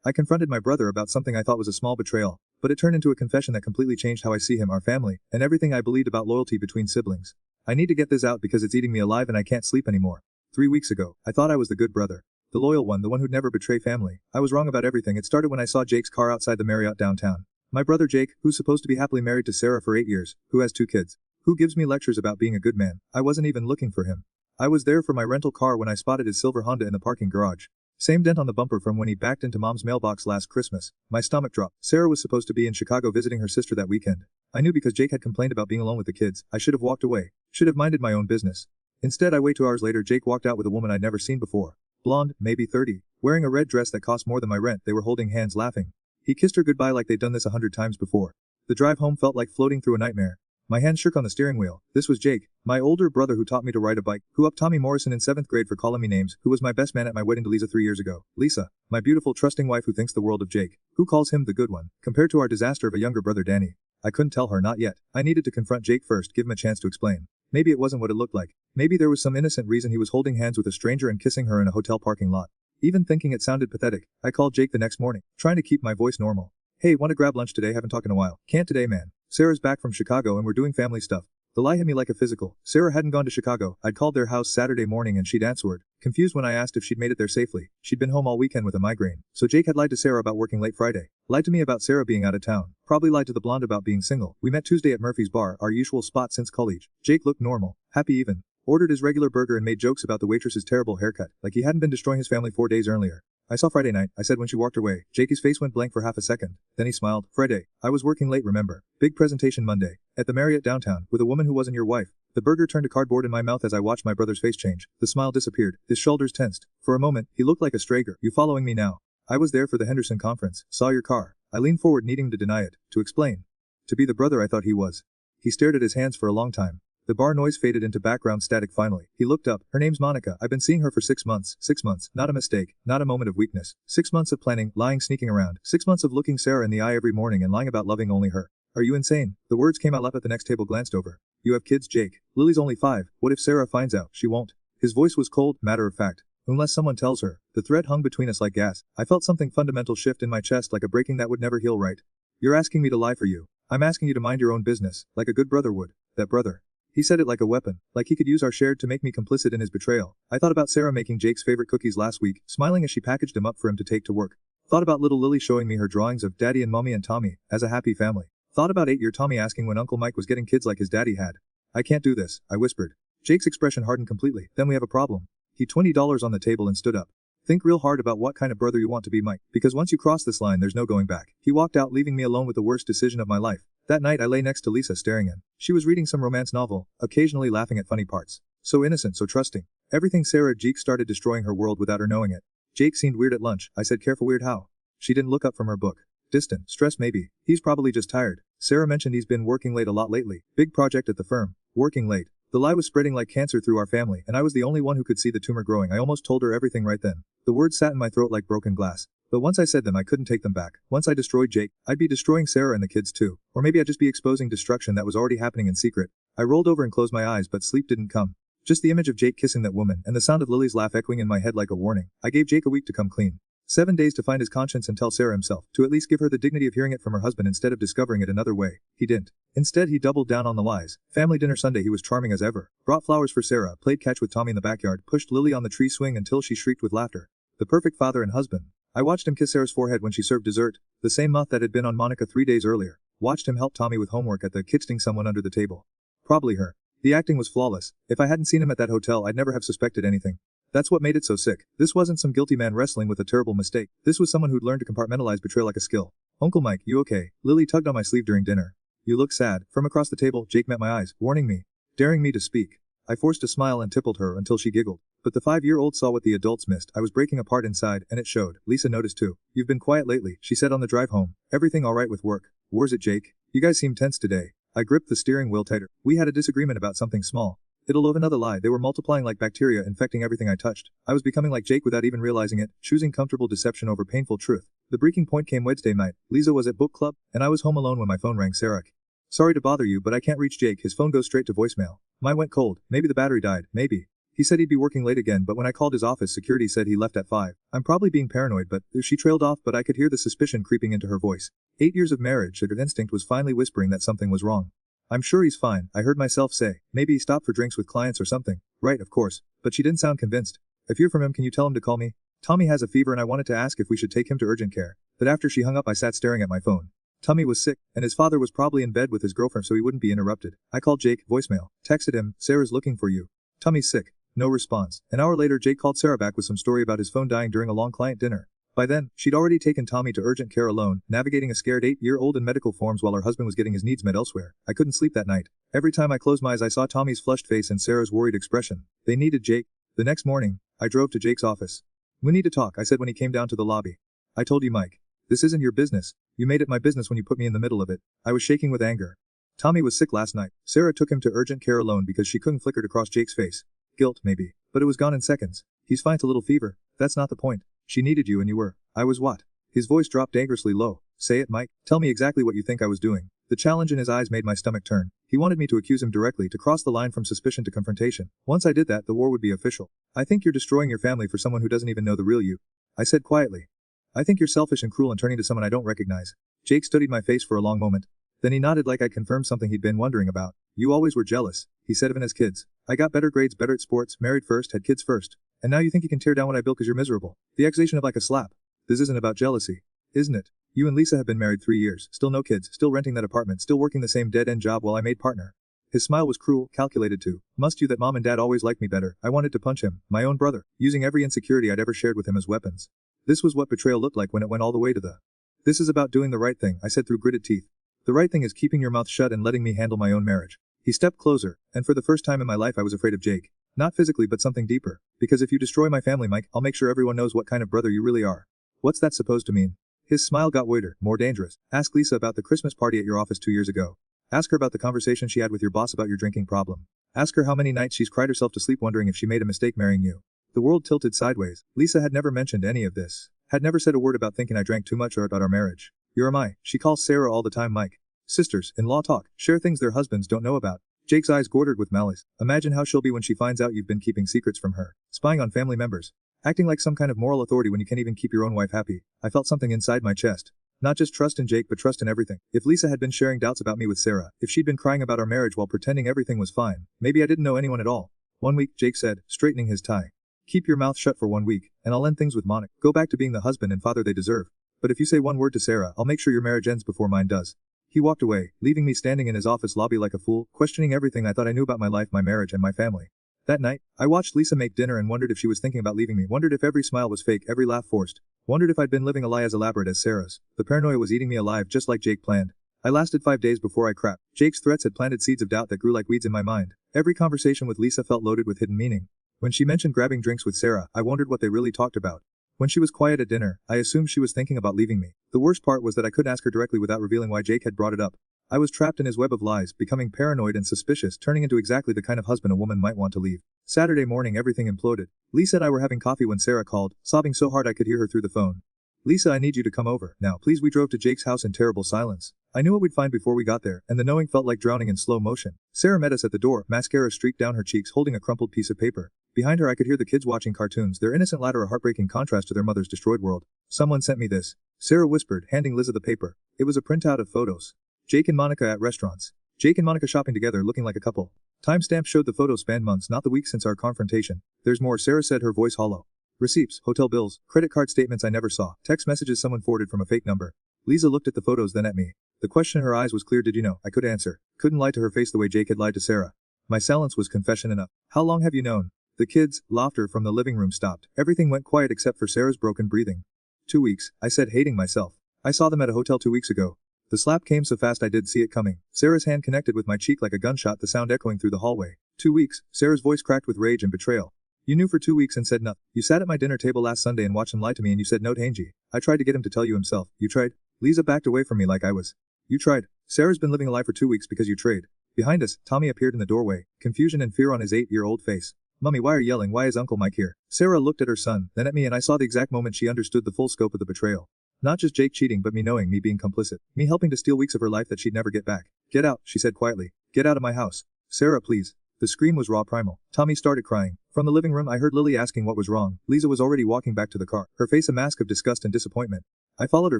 I confronted my brother about something I thought was a small betrayal, but it turned into a confession that completely changed how I see him, our family, and everything I believed about loyalty between siblings. I need to get this out because it's eating me alive and I can't sleep anymore. 3 weeks ago, I thought I was the good brother. The loyal one, the one who'd never betray family. I was wrong about everything. It started when I saw Jake's car outside the Marriott downtown. My brother Jake, who's supposed to be happily married to Sarah for 8 years, who has 2 kids, who gives me lectures about being a good man. I wasn't even looking for him. I was there for my rental car when I spotted his silver Honda in the parking garage. Same dent on the bumper from when he backed into Mom's mailbox last Christmas. My stomach dropped. Sarah was supposed to be in Chicago visiting her sister that weekend. I knew because Jake had complained about being alone with the kids. I should have walked away. Should have minded my own business. Instead, I wait 2 hours later. Jake walked out with a woman I'd never seen before. Blonde, maybe 30, wearing a red dress that cost more than my rent. They were holding hands laughing. He kissed her goodbye like they'd done this 100 times before. The drive home felt like floating through a nightmare. My hands shook on the steering wheel. This was Jake, my older brother who taught me to ride a bike, who upped Tommy Morrison in 7th grade for calling me names, who was my best man at my wedding to Lisa 3 years ago. Lisa, my beautiful trusting wife who thinks the world of Jake, who calls him the good one, compared to our disaster of a younger brother Danny. I couldn't tell her, not yet. I needed to confront Jake first, give him a chance to explain. Maybe it wasn't what it looked like. Maybe there was some innocent reason he was holding hands with a stranger and kissing her in a hotel parking lot. Even thinking it sounded pathetic, I called Jake the next morning, trying to keep my voice normal. Hey, wanna grab lunch today? Haven't talked in a while. Can't today, man. Sarah's back from Chicago and we're doing family stuff. The lie hit me like a physical. Sarah hadn't gone to Chicago. I'd called their house Saturday morning and she'd answered, confused when I asked if she'd made it there safely. She'd been home all weekend with a migraine. So Jake had lied to Sarah about working late Friday. Lied to me about Sarah being out of town. Probably lied to the blonde about being single. We met Tuesday at Murphy's Bar, our usual spot since college. Jake looked normal, happy even. Ordered his regular burger and made jokes about the waitress's terrible haircut, like he hadn't been destroying his family 4 days earlier. I saw Friday night, I said when she walked away. Jakey's face went blank for half a second. Then he smiled. Friday. I was working late, remember. Big presentation Monday. At the Marriott downtown, with a woman who wasn't your wife. The burger turned to cardboard in my mouth as I watched my brother's face change. The smile disappeared. His shoulders tensed. For a moment, he looked like a stranger. You following me now? I was there for the Henderson conference. Saw your car. I leaned forward needing to deny it. To explain. To be the brother I thought he was. He stared at his hands for a long time. The bar noise faded into background static finally. He looked up. Her name's Monica. I've been seeing her for 6 months. 6 months. Not a mistake. Not a moment of weakness. 6 months of planning, lying, sneaking around. 6 months of looking Sarah in the eye every morning and lying about loving only her. Are you insane? The words came out loud at the next table glanced over. You have kids, Jake. Lily's only 5. What if Sarah finds out? She won't. His voice was cold, matter of fact. Unless someone tells her. The thread hung between us like gas. I felt something fundamental shift in my chest like a breaking that would never heal right. You're asking me to lie for you. I'm asking you to mind your own business, like a good brother would. That brother. He said it like a weapon, like he could use our shared to make me complicit in his betrayal. I thought about Sarah making Jake's favorite cookies last week, smiling as she packaged them up for him to take to work. Thought about little Lily showing me her drawings of Daddy and Mommy and Tommy, as a happy family. Thought about 8-year Tommy asking when Uncle Mike was getting kids like his daddy had. I can't do this, I whispered. Jake's expression hardened completely. Then we have a problem. He $20 on the table and stood up. Think real hard about what kind of brother you want to be, Mike, because once you cross this line there's no going back. He walked out leaving me alone with the worst decision of my life. That night I lay next to Lisa staring in. She was reading some romance novel, occasionally laughing at funny parts. So innocent, so trusting. Everything Jake started destroying her world without her knowing it. Jake seemed weird at lunch. I said, careful, weird how? She didn't look up from her book. Distant, stressed maybe. He's probably just tired. Sarah mentioned he's been working late a lot lately. Big project at the firm. Working late. The lie was spreading like cancer through our family, and I was the only one who could see the tumor growing. I almost told her everything right then. The words sat in my throat like broken glass. But once I said them I couldn't take them back. Once I destroyed Jake, I'd be destroying Sarah and the kids too. Or maybe I'd just be exposing destruction that was already happening in secret. I rolled over and closed my eyes but sleep didn't come. Just the image of Jake kissing that woman and the sound of Lily's laugh echoing in my head like a warning. I gave Jake a week to come clean. 7 days to find his conscience and tell Sarah himself, to at least give her the dignity of hearing it from her husband instead of discovering it another way. He didn't. Instead he doubled down on the lies. Family dinner Sunday he was charming as ever. Brought flowers for Sarah, played catch with Tommy in the backyard, pushed Lily on the tree swing until she shrieked with laughter. The perfect father and husband. I watched him kiss Sarah's forehead when she served dessert, the same mouth that had been on Monica 3 days earlier. Watched him help Tommy with homework at the kitchen someone under the table. Probably her. The acting was flawless. If I hadn't seen him at that hotel I'd never have suspected anything. That's what made it so sick. This wasn't some guilty man wrestling with a terrible mistake. This was someone who'd learned to compartmentalize betrayal like a skill. Uncle Mike, you okay? Lily tugged on my sleeve during dinner. You look sad. From across the table, Jake met my eyes, warning me. Daring me to speak. I forced a smile and tippled her until she giggled. But the 5-year-old saw what the adults missed. I was breaking apart inside, and it showed. Lisa noticed too. You've been quiet lately, she said on the drive home. Everything alright with work? Where's it, Jake? You guys seem tense today. I gripped the steering wheel tighter. We had a disagreement about something small. It'll love another lie. They were multiplying like bacteria, infecting everything I touched. I was becoming like Jake without even realizing it, choosing comfortable deception over painful truth. The breaking point came Wednesday night. Lisa was at book club, and I was home alone when my phone rang. Sarah. Sorry to bother you, but I can't reach Jake. His phone goes straight to voicemail. Mine went cold. Maybe the battery died. Maybe. He said he'd be working late again, but when I called his office, security said he left at 5. I'm probably being paranoid, but she trailed off, but I could hear the suspicion creeping into her voice. 8 years of marriage, her instinct was finally whispering that something was wrong. I'm sure he's fine, I heard myself say. Maybe he stopped for drinks with clients or something. Right, of course. But she didn't sound convinced. If you're from him, can you tell him to call me? Tommy has a fever and I wanted to ask if we should take him to urgent care. But after she hung up, I sat staring at my phone. Tommy was sick, and his father was probably in bed with his girlfriend so he wouldn't be interrupted. I called Jake, voicemail. Texted him, Sarah's looking for you. Tommy's sick. No response. An hour later, Jake called Sarah back with some story about his phone dying during a long client dinner. By then, she'd already taken Tommy to urgent care alone, navigating a scared 8-year-old in medical forms while her husband was getting his needs met elsewhere. I couldn't sleep that night. Every time I closed my eyes, I saw Tommy's flushed face and Sarah's worried expression. They needed Jake. The next morning, I drove to Jake's office. We need to talk, I said when he came down to the lobby. I told you, Mike. This isn't your business. You made it my business when you put me in the middle of it. I was shaking with anger. Tommy was sick last night. Sarah took him to urgent care alone because she couldn't flicker it across Jake's face. Guilt, maybe. But it was gone in seconds. He's fine, a little fever. That's not the point. She needed you and you were. I was what? His voice dropped dangerously low. Say it, Mike. Tell me exactly what you think I was doing. The challenge in his eyes made my stomach turn. He wanted me to accuse him directly, to cross the line from suspicion to confrontation. Once I did that, the war would be official. I think you're destroying your family for someone who doesn't even know the real you. I said quietly. I think you're selfish and cruel in turning to someone I don't recognize. Jake studied my face for a long moment. Then he nodded like I'd confirmed something he'd been wondering about. You always were jealous, he said, even as kids. I got better grades, better at sports, married first, had kids first. And now you think you can tear down what I built because you're miserable. The accusation of like a slap. This isn't about jealousy. Isn't it? You and Lisa have been married 3 years, still no kids, still renting that apartment, still working the same dead-end job while I made partner. His smile was cruel, calculated too. Must you that mom and dad always liked me better? I wanted to punch him, my own brother, using every insecurity I'd ever shared with him as weapons. This was what betrayal looked like when it went all the way to the. This is about doing the right thing, I said through gritted teeth. The right thing is keeping your mouth shut and letting me handle my own marriage. He stepped closer, and for the first time in my life I was afraid of Jake. Not physically but something deeper. Because if you destroy my family, Mike, I'll make sure everyone knows what kind of brother you really are. What's that supposed to mean? His smile got weirder, more dangerous. Ask Lisa about the Christmas party at your office 2 years ago. Ask her about the conversation she had with your boss about your drinking problem. Ask her how many nights she's cried herself to sleep wondering if she made a mistake marrying you. The world tilted sideways. Lisa had never mentioned any of this. Had never said a word about thinking I drank too much or about our marriage. You're my. She calls Sarah all the time Mike. Sisters, in law talk, share things their husbands don't know about. Jake's eyes glittered with malice. Imagine how she'll be when she finds out you've been keeping secrets from her. Spying on family members. Acting like some kind of moral authority when you can't even keep your own wife happy. I felt something inside my chest. Not just trust in Jake but trust in everything. If Lisa had been sharing doubts about me with Sarah, if she'd been crying about our marriage while pretending everything was fine, maybe I didn't know anyone at all. 1 week, Jake said, straightening his tie. Keep your mouth shut for 1 week, and I'll end things with Monica. Go back to being the husband and father they deserve. But if you say one word to Sarah, I'll make sure your marriage ends before mine does. He walked away, leaving me standing in his office lobby like a fool, questioning everything I thought I knew about my life, my marriage, and my family. That night, I watched Lisa make dinner and wondered if she was thinking about leaving me, wondered if every smile was fake, every laugh forced, wondered if I'd been living a lie as elaborate as Sarah's. The paranoia was eating me alive just like Jake planned. I lasted 5 days before I cracked. Jake's threats had planted seeds of doubt that grew like weeds in my mind. Every conversation with Lisa felt loaded with hidden meaning. When she mentioned grabbing drinks with Sarah, I wondered what they really talked about. When she was quiet at dinner, I assumed she was thinking about leaving me. The worst part was that I couldn't ask her directly without revealing why Jake had brought it up. I was trapped in his web of lies, becoming paranoid and suspicious, turning into exactly the kind of husband a woman might want to leave. Saturday morning everything imploded. Lisa and I were having coffee when Sarah called, sobbing so hard I could hear her through the phone. Lisa, I need you to come over. Now, please. We drove to Jake's house in terrible silence. I knew what we'd find before we got there, and the knowing felt like drowning in slow motion. Sarah met us at the door, mascara streaked down her cheeks, holding a crumpled piece of paper. Behind her I could hear the kids watching cartoons, their innocent laughter a heartbreaking contrast to their mother's destroyed world. Someone sent me this. Sarah whispered, handing Liza the paper. It was a printout of photos. Jake and Monica at restaurants. Jake and Monica shopping together looking like a couple. Timestamp showed the photos spanned months, not the weeks since our confrontation. There's more, Sarah said, her voice hollow. Receipts, hotel bills, credit card statements I never saw, text messages someone forwarded from a fake number. Lisa looked at the photos then at me. The question in her eyes was clear. Did you know? I could answer. Couldn't lie to her face the way Jake had lied to Sarah. My silence was confession enough. How long have you known? The kids' laughter from the living room stopped. Everything went quiet except for Sarah's broken breathing. 2 weeks, I said, hating myself. I saw them at a hotel 2 weeks ago. The slap came so fast I did see it coming. Sarah's hand connected with my cheek like a gunshot, the sound echoing through the hallway. 2 weeks, Sarah's voice cracked with rage and betrayal. You knew for 2 weeks and said nothing. You sat at my dinner table last Sunday and watched him lie to me and you said no, Angie. I tried to get him to tell you himself. You tried? Lisa backed away from me like I was. You tried. Sarah's been living a lie for 2 weeks because you tried. Behind us, Tommy appeared in the doorway, confusion and fear on his 8-year-old face. Mummy, why are you yelling? Why is Uncle Mike here? Sarah looked at her son, then at me, and I saw the exact moment she understood the full scope of the betrayal. Not just Jake cheating but me knowing, me being complicit. Me helping to steal weeks of her life that she'd never get back. Get out, she said quietly. Get out of my house. Sarah, please. The scream was raw, primal. Tommy started crying. From the living room I heard Lily asking what was wrong. Lisa was already walking back to the car, her face a mask of disgust and disappointment. I followed her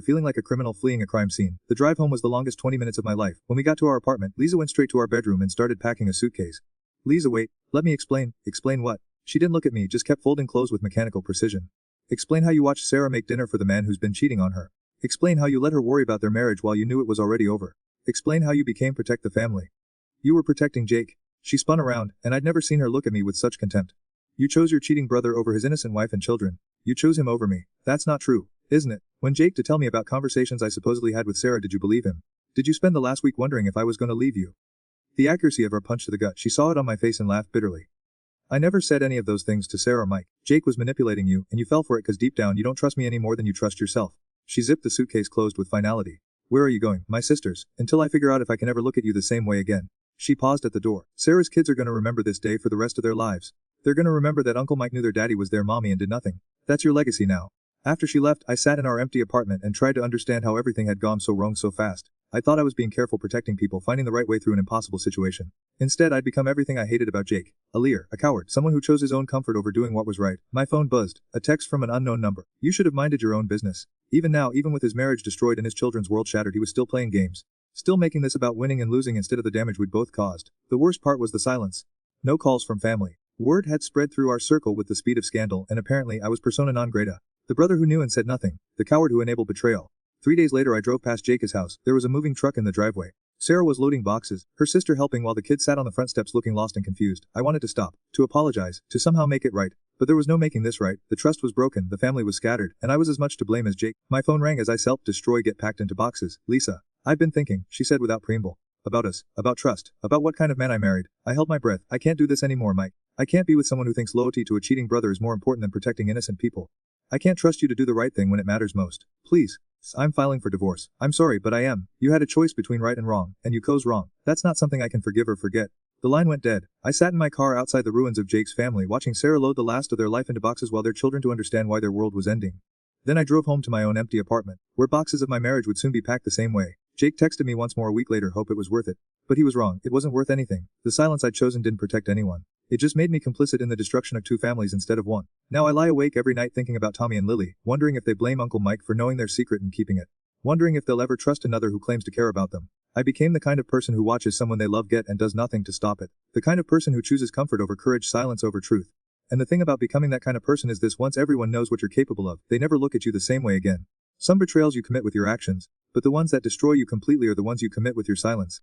feeling like a criminal fleeing a crime scene. The drive home was the longest 20 minutes of my life. When we got to our apartment, Lisa went straight to our bedroom and started packing a suitcase. Lisa, wait, let me explain. Explain what? She didn't look at me, just kept folding clothes with mechanical precision. Explain how you watched Sarah make dinner for the man who's been cheating on her. Explain how you let her worry about their marriage while you knew it was already over. Explain how you became protect the family. You were protecting Jake. She spun around, and I'd never seen her look at me with such contempt. You chose your cheating brother over his innocent wife and children. You chose him over me. That's not true, isn't it? When Jake to tell me about conversations I supposedly had with Sarah, did you believe him? Did you spend the last week wondering if I was going to leave you? The accuracy of her punch to the gut, she saw it on my face and laughed bitterly. I never said any of those things to Sarah or Mike. Jake was manipulating you, and you fell for it because deep down you don't trust me any more than you trust yourself. She zipped the suitcase closed with finality. Where are you going, my sisters? Until I figure out if I can ever look at you the same way again. She paused at the door. Sarah's kids are going to remember this day for the rest of their lives. They're going to remember that Uncle Mike knew their daddy was their mommy and did nothing. That's your legacy now. After she left, I sat in our empty apartment and tried to understand how everything had gone so wrong so fast. I thought I was being careful, protecting people, finding the right way through an impossible situation. Instead, I'd become everything I hated about Jake. A liar, a coward, someone who chose his own comfort over doing what was right. My phone buzzed. A text from an unknown number. You should have minded your own business. Even now, even with his marriage destroyed and his children's world shattered, he was still playing games. Still making this about winning and losing instead of the damage we'd both caused. The worst part was the silence. No calls from family. Word had spread through our circle with the speed of scandal, and apparently I was persona non grata. The brother who knew and said nothing. The coward who enabled betrayal. 3 days later I drove past Jake's house. There was a moving truck in the driveway. Sarah was loading boxes, her sister helping while the kids sat on the front steps looking lost and confused. I wanted to stop, to apologize, to somehow make it right. But there was no making this right. The trust was broken, the family was scattered, and I was as much to blame as Jake. My phone rang as I self-destroy get packed into boxes. Lisa. I've been thinking, she said without preamble. About us, about trust, about what kind of man I married. I held my breath. I can't do this anymore, Mike. I can't be with someone who thinks loyalty to a cheating brother is more important than protecting innocent people. I can't trust you to do the right thing when it matters most. Please. I'm filing for divorce. I'm sorry, but I am. You had a choice between right and wrong, and you chose wrong. That's not something I can forgive or forget. The line went dead. I sat in my car outside the ruins of Jake's family watching Sarah load the last of their life into boxes while their children to understand why their world was ending. Then I drove home to my own empty apartment, where boxes of my marriage would soon be packed the same way. Jake texted me once more a week later, hope it was worth it. But he was wrong. It wasn't worth anything. The silence I'd chosen didn't protect anyone. It just made me complicit in the destruction of 2 families instead of 1. Now I lie awake every night thinking about Tommy and Lily, wondering if they blame Uncle Mike for knowing their secret and keeping it. Wondering if they'll ever trust another who claims to care about them. I became the kind of person who watches someone they love get and does nothing to stop it. The kind of person who chooses comfort over courage, silence over truth. And the thing about becoming that kind of person is this: once everyone knows what you're capable of, they never look at you the same way again. Some betrayals you commit with your actions, but the ones that destroy you completely are the ones you commit with your silence.